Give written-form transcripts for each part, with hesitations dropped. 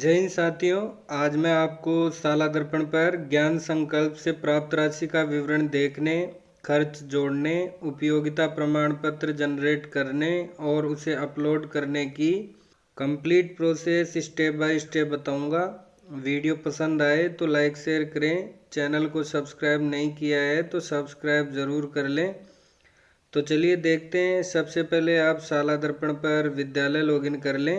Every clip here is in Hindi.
जय हिंद साथियों। आज मैं आपको साला दर्पण पर ज्ञान संकल्प से प्राप्त राशि का विवरण देखने, खर्च जोड़ने, उपयोगिता प्रमाण पत्र जनरेट करने और उसे अपलोड करने की complete process step by step बताऊंगा। वीडियो पसंद आए तो लाइक शेयर करें। चैनल को सब्सक्राइब नहीं किया है तो सब्सक्राइब ज़रूर कर लें। तो चलिए देखते हैं। सबसे पहले आप साला दर्पण पर विद्यालय लॉगिन कर लें।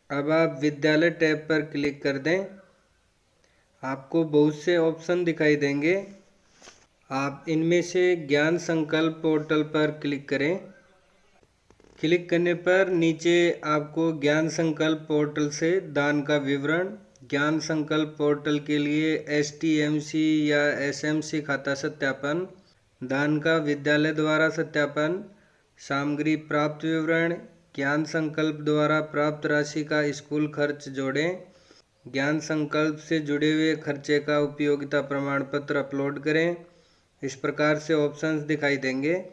अब आप विद्यालय टैब पर क्लिक कर दें। आपको बहुत से ऑप्शन दिखाई देंगे। आप इनमें से ज्ञान संकल्प पोर्टल पर क्लिक करें। क्लिक करने पर नीचे आपको ज्ञान संकल्प पोर्टल से दान का विवरण, ज्ञान संकल्प पोर्टल के लिए STMC या SMC खाता सत्यापन, दान का विद्यालय द्वारा सत्यापन, सामग्री प्राप्त विवरण, ज्ञान संकल्प द्वारा प्राप्त राशि का स्कूल खर्च जोड़ें, ज्ञान संकल्प से जुड़े हुए खर्चे का उपयोगिता प्रमाण पत्र अपलोड करें। इस प्रकार से ऑप्शंस दिखाई देंगे।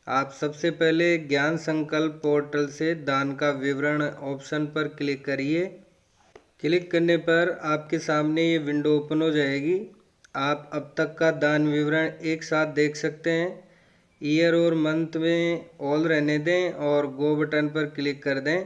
आप सबसे पहले ज्ञान संकल्प पोर्टल से दान का विवरण ऑप्शन पर क्लिक करिए। क्लिक करने पर आपके सामने ये विंडो ओपन हो जाएगी। आप अब तक का दान विवरण एक साथ देख सकते हैं। ईयर और मंथ में ऑल रहने दें और गो बटन पर क्लिक कर दें।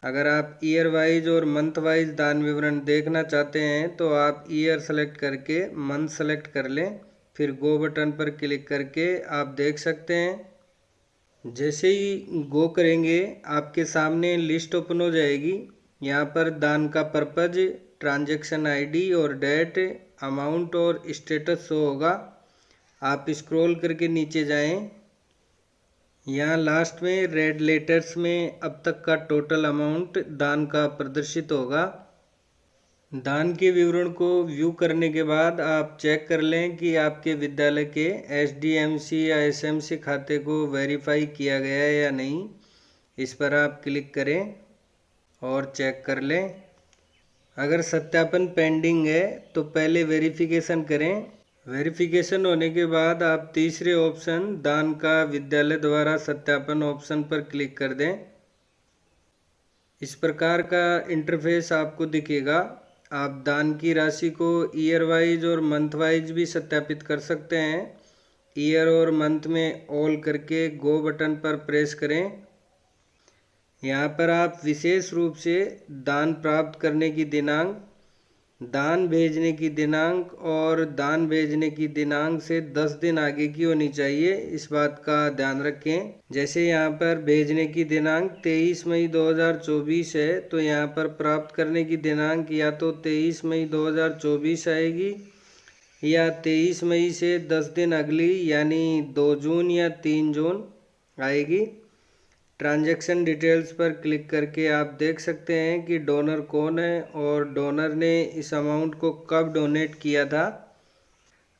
अगर आप ईयर वाइज और मंथ वाइज दान विवरण देखना चाहते हैं तो आप ईयर सेलेक्ट करके मंथ सेलेक्ट कर लें, फिर गो बटन पर क्लिक करके आप देख सकते हैं। जैसे ही गो करेंगे आपके सामने लिस्ट ओपन हो जाएगी। यहाँ पर दान का पर्पज, ट्रांजैक्शन ID और डेट, अमाउंट और स्टेटस शो होगा। आप स्क्रॉल करके नीचे जाएं। यहाँ लास्ट में रेड लेटर्स में अब तक का टोटल अमाउंट दान का प्रदर्शित होगा। दान के विवरण को व्यू करने के बाद आप चेक कर लें कि आपके विद्यालय के SDMC या SMC खाते को वेरीफाई किया गया है या नहीं। इस पर आप क्लिक करें और चेक कर लें। अगर सत्यापन पेंडिंग है तो पहले वेरिफिकेशन करें। वेरिफिकेशन होने के बाद आप तीसरे ऑप्शन दान का विद्यालय द्वारा सत्यापन ऑप्शन पर क्लिक कर दें। इस प्रकार का इंटरफेस आपको दिखेगा। आप दान की राशि को ईयर वाइज और मंथ वाइज भी सत्यापित कर सकते हैं। ईयर और मंथ में ऑल करके गो बटन पर प्रेस करें। यहाँ पर आप विशेष रूप से दान प्राप्त करने की दिनांक, दान भेजने की दिनांक और दान भेजने की दिनांक से 10 दिन आगे की होनी चाहिए, इस बात का ध्यान रखें। जैसे यहाँ पर भेजने की दिनांक 23 मई 2024 है तो यहाँ पर प्राप्त करने की दिनांक या तो 23 मई 2024 आएगी या 23 मई से 10 दिन अगली यानी 2 जून या 3 जून आएगी। ट्रांजैक्शन डिटेल्स पर क्लिक करके आप देख सकते हैं कि डोनर कौन है और डोनर ने इस अमाउंट को कब डोनेट किया था।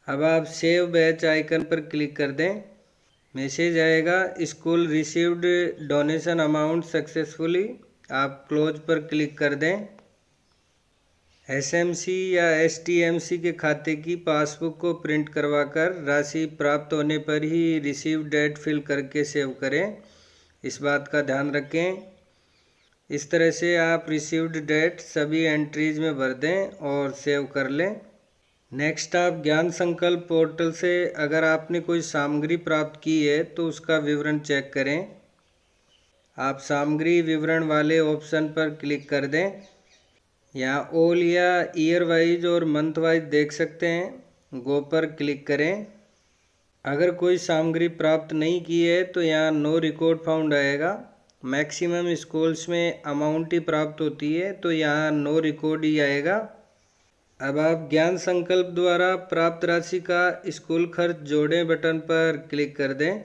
अब आप सेव बैच आइकन पर क्लिक कर दें। मैसेज आएगा, school received donation amount successfully. आप क्लोज पर क्लिक कर दें। SMC या STMC के खाते की पासबुक को प्रिंट करवाकर राशि प्राप्त होने पर ही रिसीव डेट फिल करके सेव करें, इस बात का ध्यान रखें। इस तरह से आप रिसीव्ड डेट सभी एंट्रीज में भर दें और सेव कर लें। नेक्स्ट आप ज्ञान संकल्प पोर्टल से अगर आपने कोई सामग्री प्राप्त की है तो उसका विवरण चेक करें। आप सामग्री विवरण वाले ऑप्शन पर क्लिक कर दें। यहाँ ऑल या ईयर वाइज और मंथ वाइज देख सकते हैं। गो पर क्लिक करें। अगर कोई सामग्री प्राप्त नहीं की है तो यहाँ नो रिकॉर्ड फाउंड आएगा। मैक्सिमम स्कूल्स में अमाउंट ही प्राप्त होती है तो यहाँ नो रिकॉर्ड ही आएगा। अब आप ज्ञान संकल्प द्वारा प्राप्त राशि का स्कूल खर्च जोड़ें बटन पर क्लिक कर दें।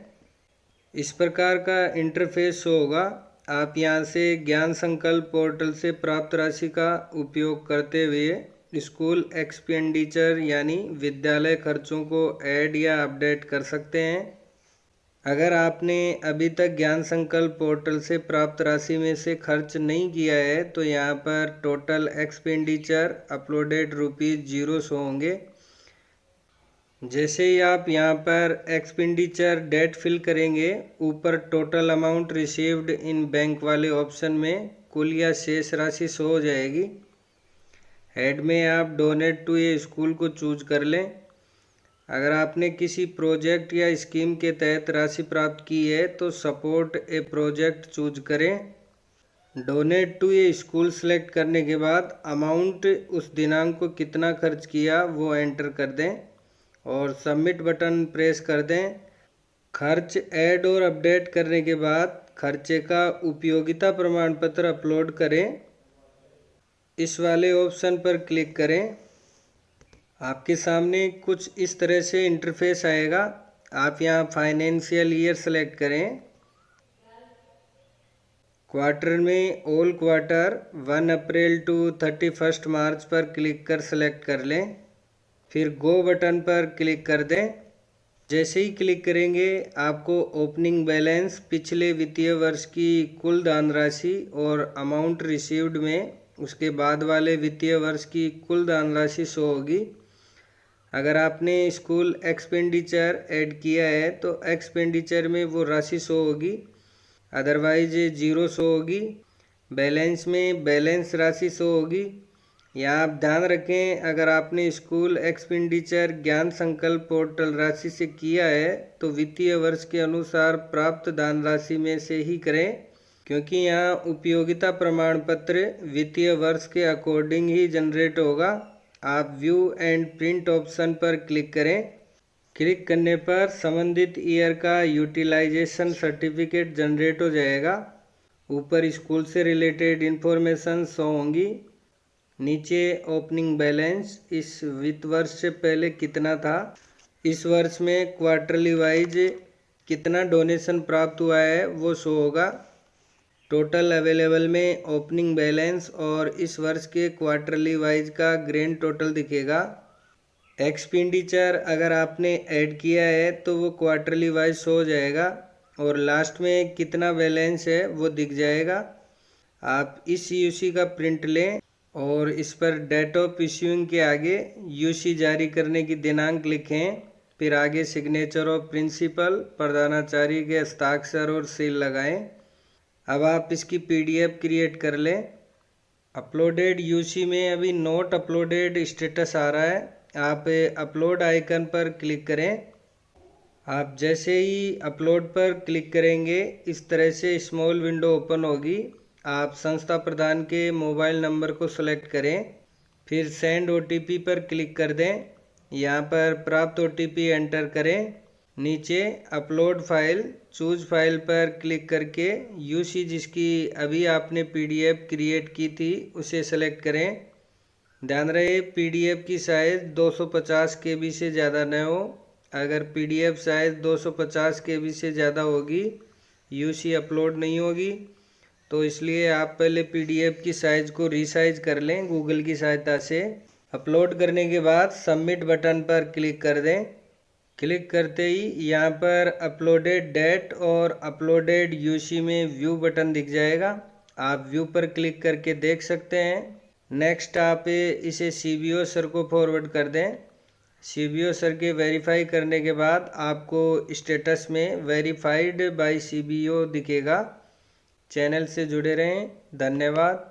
इस प्रकार का इंटरफेस होगा। आप यहाँ से ज्ञान संकल्प पोर्टल से प्राप्त राशि का उपयोग करते हुए स्कूल एक्सपेंडिचर यानी विद्यालय खर्चों को ऐड या अपडेट कर सकते हैं। अगर आपने अभी तक ज्ञान संकल्प पोर्टल से प्राप्त राशि में से खर्च नहीं किया है तो यहाँ पर टोटल एक्सपेंडिचर अपलोडेड ₹0 शो होंगे। जैसे ही आप यहाँ पर एक्सपेंडिचर डेट फिल करेंगे, ऊपर total amount received in bank वाले ऑप्शन में कुल या शेष राशि शो हो जाएगी। हेड में आप डोनेट टू ए स्कूल को चूज कर लें। अगर आपने किसी प्रोजेक्ट या स्कीम के तहत राशि प्राप्त की है तो सपोर्ट ए प्रोजेक्ट चूज करें। Donate to a school select करने के बाद अमाउंट उस दिनांक को कितना खर्च किया वो एंटर कर दें और सबमिट बटन प्रेस कर दें। खर्च ऐड और अपडेट करने के बाद खर्चे का उपयोगिता प्रमाण पत्र अपलोड करें। इस वाले ऑप्शन पर क्लिक करें। आपके सामने कुछ इस तरह से इंटरफेस आएगा। आप यहाँ फाइनेंशियल ईयर सेलेक्ट करें। क्वार्टर में ऑल क्वार्टर 1 अप्रैल टू 31 मार्च पर क्लिक कर सेलेक्ट कर लें। फिर गो बटन पर क्लिक कर दें। जैसे ही क्लिक करेंगे आपको ओपनिंग बैलेंस, पिछले वित्तीय वर्ष की कुल दान राशि और अमाउंट रिसीव्ड में उसके बाद वाले वित्तीय वर्ष की कुल दान राशि शो होगी। अगर आपने स्कूल एक्सपेंडिचर ऐड किया है तो एक्सपेंडिचर में वो राशि शो होगी, अदरवाइज जीरो शो होगी। बैलेंस में बैलेंस राशि शो होगी। यहाँ आप ध्यान रखें, अगर आपने स्कूल एक्सपेंडिचर ज्ञान संकल्प पोर्टल राशि से किया है तो वित्तीय वर्ष के अनुसार प्राप्त दान राशि में से ही करें, क्योंकि यहाँ उपयोगिता प्रमाण पत्र वित्तीय वर्ष के अकॉर्डिंग ही जनरेट होगा। आप व्यू एंड प्रिंट ऑप्शन पर क्लिक करें। क्लिक करने पर संबंधित ईयर का यूटिलाइजेशन सर्टिफिकेट जनरेट हो जाएगा। ऊपर स्कूल से रिलेटेड इन्फॉर्मेशन शो होंगी। नीचे ओपनिंग बैलेंस, इस वित्त वर्ष से पहले कितना था, इस वर्ष में क्वार्टरली वाइज कितना डोनेशन प्राप्त हुआ है वो शो होगा। टोटल अवेलेबल में ओपनिंग बैलेंस और इस वर्ष के क्वार्टरली वाइज का ग्रैंड टोटल दिखेगा। एक्सपेंडिचर अगर आपने ऐड किया है तो वो क्वार्टरली वाइज शो हो जाएगा और लास्ट में कितना बैलेंस है वो दिख जाएगा। आप इस यूसी का प्रिंट लें और इस पर डेट ऑफ इश्यूइंग के आगे यूसी जारी करने की दिनांक लिखें। फिर आगे सिग्नेचर ऑफ प्रिंसिपल, प्रधानाचार्य के हस्ताक्षर और सील लगाएं। अब आप इसकी पीडीएफ क्रिएट कर लें। अपलोडेड यूसी में अभी नोट अपलोडेड स्टेटस आ रहा है। आप अपलोड आइकन पर क्लिक करें। आप जैसे ही अपलोड पर क्लिक करेंगे इस तरह से स्मॉल विंडो ओपन होगी। आप संस्था प्रधान के मोबाइल नंबर को सेलेक्ट करें, फिर सेंड ओटीपी पर क्लिक कर दें। यहाँ पर प्राप्त ओटीपी एंटर करें। नीचे अपलोड फाइल, चूज फाइल पर क्लिक करके यूसी जिसकी अभी आपने पीडीएफ क्रिएट की थी उसे सेलेक्ट करें। ध्यान रहे पीडीएफ की साइज़ 250 KB से ज़्यादा न हो। अगर पीडीएफ साइज़ 250 KB से ज़्यादा होगी यूसी अपलोड नहीं होगी, तो इसलिए आप पहले पीडीएफ की साइज़ को रीसाइज कर लें गूगल की सहायता से। अपलोड करने के बाद सबमिट बटन पर क्लिक कर दें। क्लिक करते ही यहाँ पर अपलोडेड डेट और अपलोडेड यूसी में व्यू बटन दिख जाएगा। आप व्यू पर क्लिक करके देख सकते हैं। नेक्स्ट आप इसे सीबीओ सर को फॉरवर्ड कर दें। सीबीओ सर के वेरीफाई करने के बाद आपको स्टेटस में वेरीफाइड बाय सीबीओ दिखेगा। चैनल से जुड़े रहें। धन्यवाद।